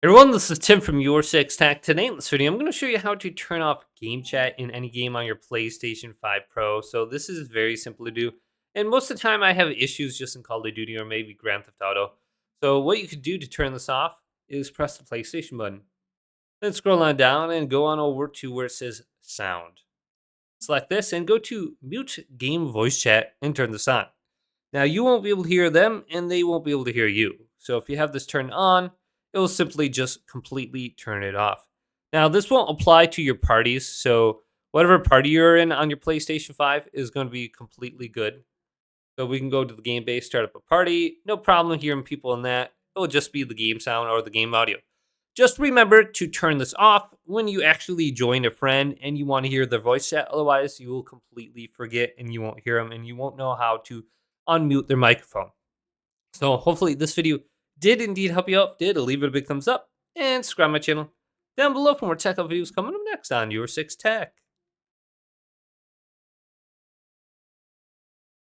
Everyone, this is Tim from YourSixTech. Today in this video, I'm going to show you how to turn off game chat in any game on your PlayStation 5 Pro. So this is very simple to do. And most of the time I have issues just in Call of Duty or maybe Grand Theft Auto. So what you could do to turn this off is press the PlayStation button. Then scroll on down and go on over to where it says sound. Select this and go to mute game voice chat and turn this on. Now you won't be able to hear them and they won't be able to hear you. So if you have this turned on, it will simply just completely turn it off. Now this won't apply to your parties, so whatever party you're in on your PlayStation 5 is going to be completely good. So we can go to the game base, start up a party, no problem hearing people in that. It will just be the game sound or the game audio. Just remember to turn this off when you actually join a friend and you want to hear their voice chat. Otherwise, you will completely forget and you won't hear them and you won't know how to unmute their microphone. So hopefully this video did indeed help you out. If it did, leave it a big thumbs up and subscribe my channel down below for more tech videos coming up next on Your Six Tech.